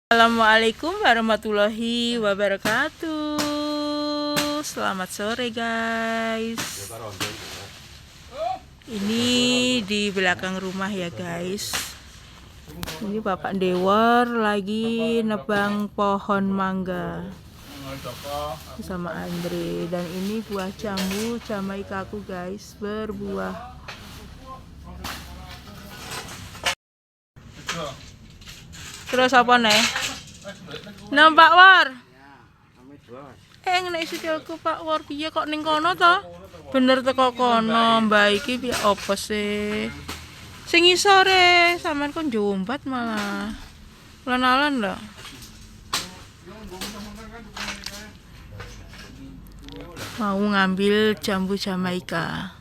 Assalamualaikum warahmatullahi wabarakatuh. Selamat sore guys. Ini di belakang rumah ya guys. Ini Bapak Dewar lagi nebang pohon mangga sama Andre. Dan ini buah jambu Jamaikaku guys, berbuah. Terus apa nih? Nampak War. Nek sikilku Pak War piye kok ning kono to? Bener teko kono, Mbak iki piye opo sih? Sing isore sampean kok njombat malah. Lan-lan lho. Mau ngambil jambu Jamaika.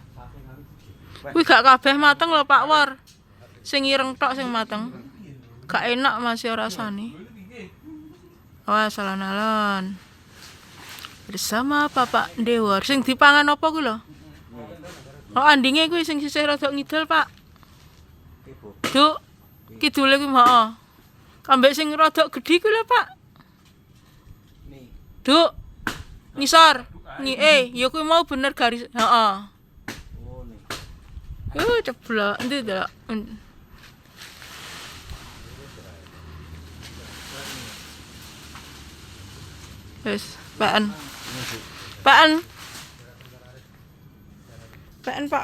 Kuwi gak kabeh mateng lho Pak War. Sing ireng tok sing mateng. Gak enak masih rasane. Wah, salah-alon. Bersama Bapak Dewar. Sing dipangan apa ku lho? Oh, andinge kuwi sing sisih rada ngidul, Pak. Duk, kidule kuwi heeh. Kambek sing rada gedhi ku lho, Pak. Duk. Ngisor. Ya kuwi mau bener garis. Heeh. Ceblok. Endi to? Wes, Pak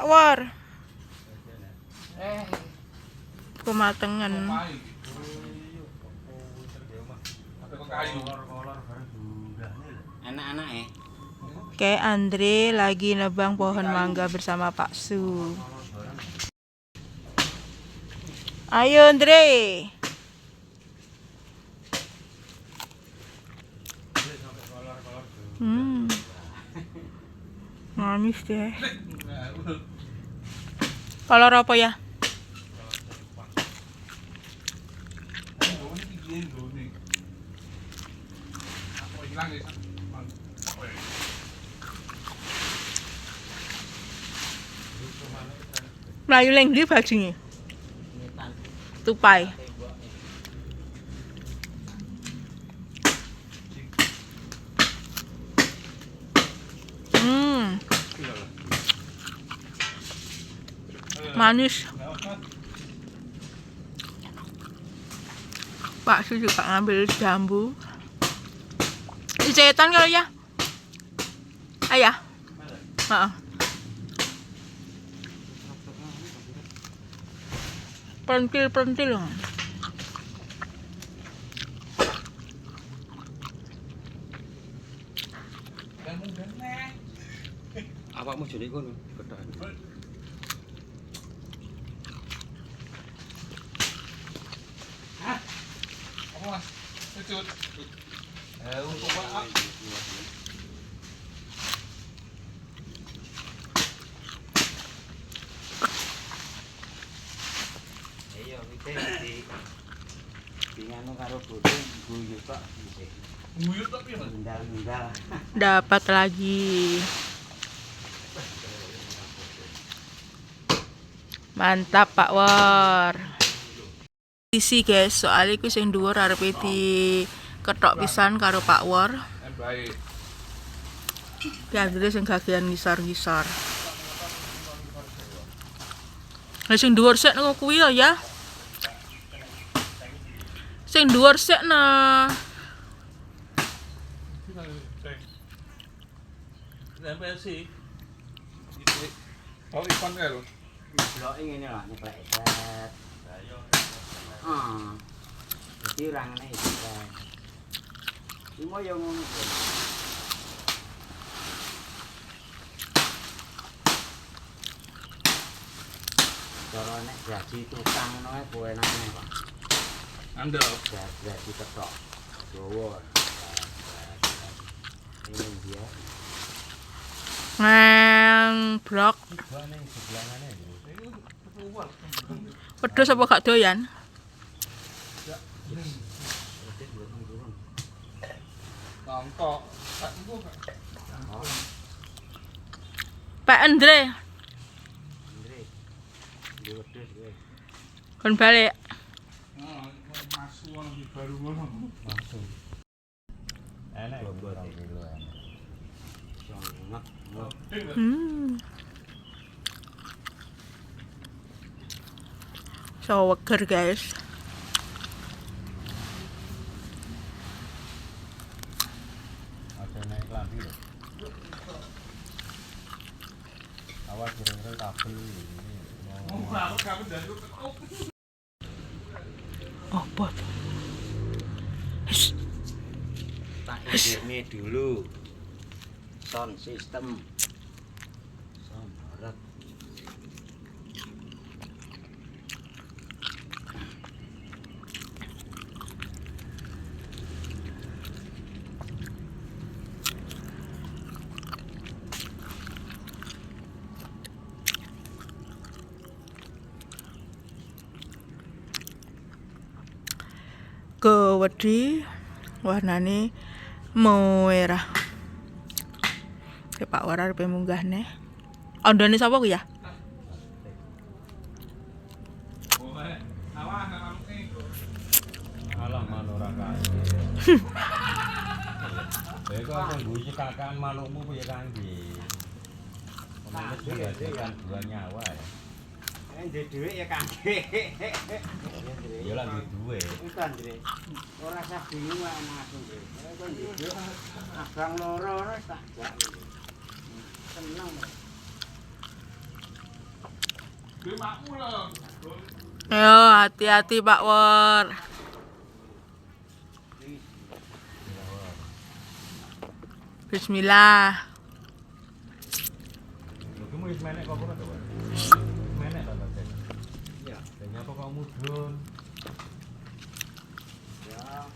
War. Kematangan. Anak-anak Oke, Andre lagi nebang pohon mangga bersama Pak Su. Ayo Andre. Manis deh. Kolor apa ya? Melayu leng di bajinge. Tupai. Manis. Pak Su juga ngambil jambu. Dicetan kalau ya? Ayah. Heeh. Pentil-pentil. awakmu jane kono kethan. Apa Mas? Lucut. Untuk Pak. Iya, iki di nganu karo bodo guyu kok isih. Nguyut tapi ya, Mas. Ndal-ndal. Dapat lagi. Mantap Pak War. Isi guys, soalnya ku sing dhuwur arepe di ketok pisan karo Pak War. Baik. Ya dhewe sing gagian ngisor-ngisor. Lah sing dhuwur sik nang kuwi ya. Sing dhuwur sik nah. Sampai sih. Oh, ikan kae lho. Bloke ngene lho nyeklek. Jadi rangane iki. Imo yo ngono. Cara nek jadi tukang ngono ae kowe enake, Pak. Andel. Jadi ketok. Dawa. Ini dia. Nang blok. Pedes apa gak doyan? Nongkok. Pak Andre. Wedhus kowe. Kon balik. Masukan baru Langsung. Enak lho buat kilo enak. Enak. So weger guys. Ada naik lampi lho. Awas kira-kira kabel ini. Oh bot. Tak ini dulu. Sound system. Sound barat. Ke wedi warnane merah. Kayak Pak War arep munggah nih. Ondone sapa ku ya? Alah manuk ora kaya. Iku aku guyu kakan manukmu piye Kangge? Pemilik menghasilkan 2 nyawa ya. Ndek dhuwit ya Kangge. Ya lah duwe. Iku Andre. Ora usah bingung wae aku Andre. Kok ndek dhuwit abang loro ora tak jak. Seneng. Ayo hati-hati Pak War. Bismillah. Lho ki wis menek kok ora to, Pak? Menek to Pak. Ya. Dan nyapa kok mudhun? Ya.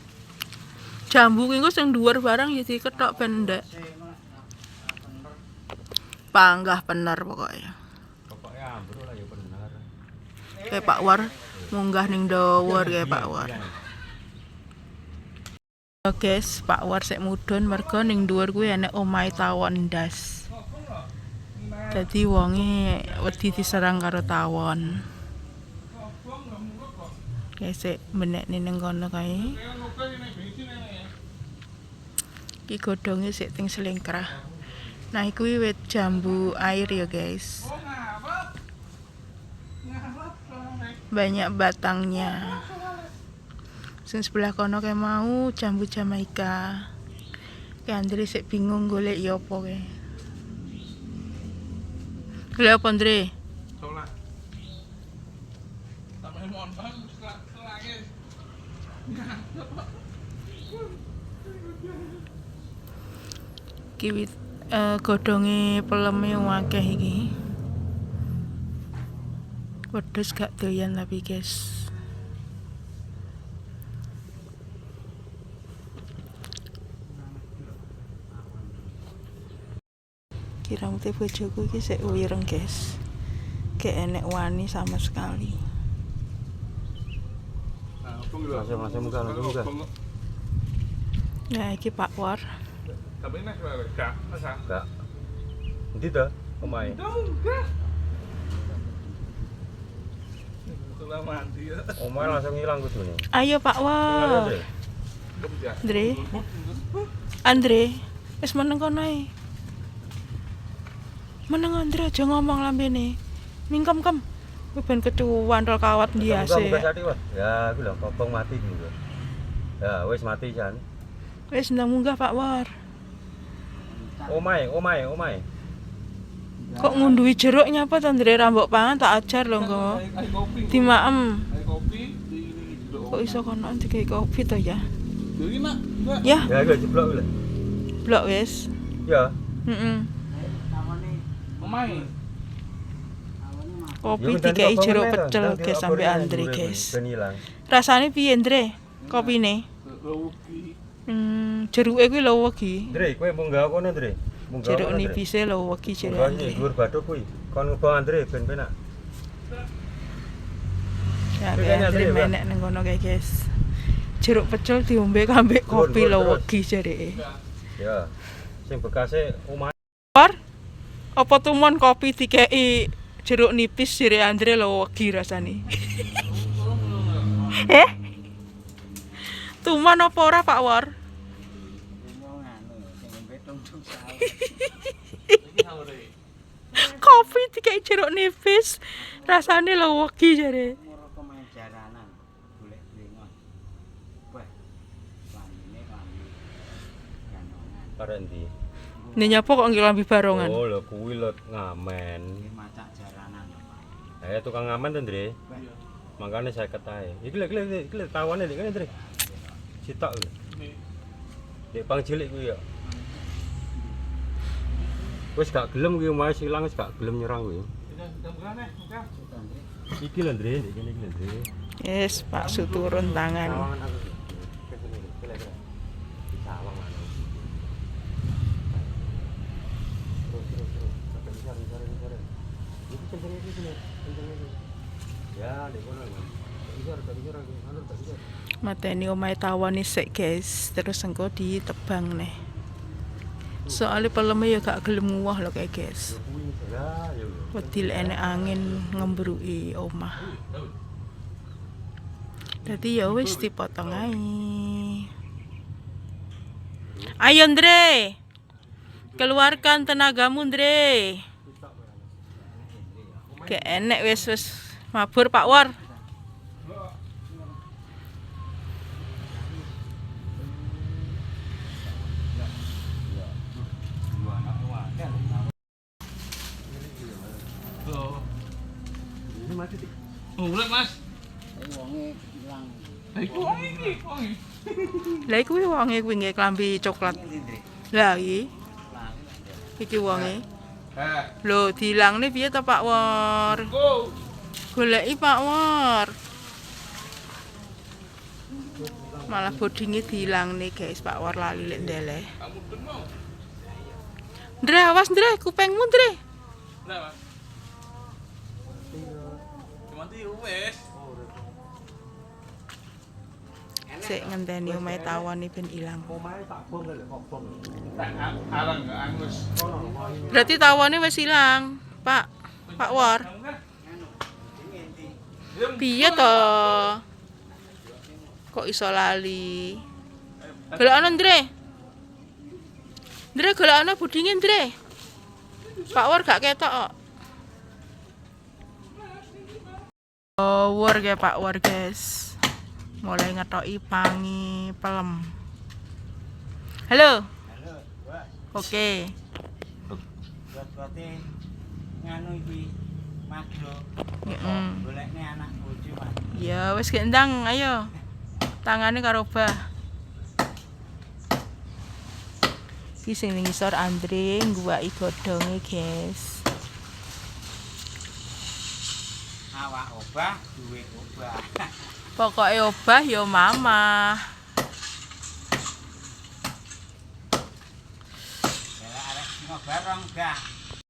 Jambu ki engko sing dhuwur barang ya diketok ben ndek. Sing bener. Panggah bener pokoknya. Pokoke ambruk lah ya bener. Kayak Pak War munggah ning dhuwur kayak Pak War. Oh guys, Pak War sik mudhun mergo ning dhuwur kuwi enek omahe tawon ndas. Dadi wonge wedi diserang karo tawon. Guys, sik menekne ning kono kae. Iki godhonge sik ting selingkrah. Nah, iku wit jambu air ya guys. Banyak batangnya. Sing sebelah kono kayak mau jambu Jamaika. Kayak Andre sik bingung golek ya apa kae. Golek apa Andre? Tolak. Sampai mohon bang, selagi. Kiwit godhonge peleme akeh iki. Wedhus gak doyan tapi guys. Rambutnya bojoku iki sik wireng guys. Kayak enek wani sama sekali. Langsung muka. Nah, iki Pak War. Tapi nek gak, masa? Enggak. Endi to? Omahe. Enggak. Setelah mandi ya. Omahe langsung ilang kudune. Ayo Pak War. Andre. Andre, wis meneng kono ae. Meneng Andre aja ngomong lambene. Mingkem-kem. Kuwi ben kecuwan rol kawat ndiase. Buka sati, Pak. Ya, kuwi lho kopong mati iki lho. Ya, wis mati jan. Wis ndang munggah Pak War. Omahe. Kok ngunduhi jeruk nyapa to Andre rambok pangan tak ajar lho engko. Air kopi. Dimaem. Air kopi di ini dulu. Kok iso kono dikai kopi to ya? Jadi nak, enggak. Ya, Ya, iki jeblok kuwi lho. blok wis. Ya. Heeh. Pemain. Kopi dikai jeruk pecel guys sampai Andre guys. Rasane piye Andre? Kopine? Lewuki. Jeruke kuwi lho wegi. Ndre, kowe munggah kono, Ndre. Munggah. Jeruk nipise lho wegi jeruk. Munggah iki dhuwur bathuk kuwi. Kon ngebong Andre ben penak. Ya Andre menek nang kono kae guys. Jeruk pecel diombe kambek kopi lho wegi jereke. Ya. Sing bekase omah. Par apa tumon kopi dikei jeruk nipis jere Andre lho wegi rasane. tuman apa ora Pak War? Mau nganu sing betung tung sawo. Iki sahur e. Kopi dikai jeruk nipis. Rasane lho wegi jare. Moro pemain jaranan golek blengon. Wah. Lambene lambi ganongan. Karen ndi? Nih nyapa kok nggih lambi barongan. Oh, lho kuwi lho ngamen. Iki macak jaranan lho, Pak. Tukang ngamen to, Ndre. Makane saya ketahe. Iki lho tawane iki kene, Ndre. Sitok lho. Nih. Dek bang cilik kuwi ya. Wis gak gelem kuwi omahe silang wis gak gelem nyerang kuwi. Kita bukan bukan. Iki lho, Ndre, ndek kene iki lho, Ndre. Yes, Pak Su turun tangan. Sawangan aku. Kesini, kele. Di sawang anu. Terus. Sampai besar. Iki kenceng iki sini. Ya, dek kono. Tak bisa lagi. Anu tak bisa. Mateni omahe tawani sik, guys. Terus engko ditebang nih. Soalnya peleme ya gak gelem nguwah lho kayak guys. Kuwi ya ya. Wedi enek angin ngembruki omah. Dadi ya wis dipotong ae. Ayo Ndre. Keluarkan tenagamu Ndre. Gak enek wis mabur Pak War. Dua anak wadah. Tuh. Ini mati sih. Mulai Mas. Wonge ilang. Lah iku wong iki. Lah kuwi wonge kuwi nggih klambi coklat. Iki Ndre. Lah iki Lang. iki wonge. Eh, Lho dilangne piye to Pak War? go. Goleki Pak War. Malah bodinge dilangne guys, Pak War lali lek ndeleh. Kamu demo. Ndre awas Ndre, kupengmu Ndre. Nah, Mas. Cuman tuh wes. Sik ngenteni omahe tawani ben ilang. Omahe tak bom lho, kok bom. Tak arang gak angus. Berarti tawane wis ilang, Pak. Pak War. Piye to? Kok iso lali? Golekane Ndre. Ndre golekane budinge Ndre. Pak War gak ketok kok. War ya Pak War guys. Mulai ngetoki pangi pelem. Halo. Halo, Bos. Oke. Buat-buate nganu iki magro. Heeh. Golekne anak bojo, Mas. Ya wis gendang, ayo. Tangane karo bah. Iki sing ning ngisor Andre ngguwaki godhonge, guys. Awak obah, duwe obah. Pokoke obah ya mama. Lah arek sing bareng gak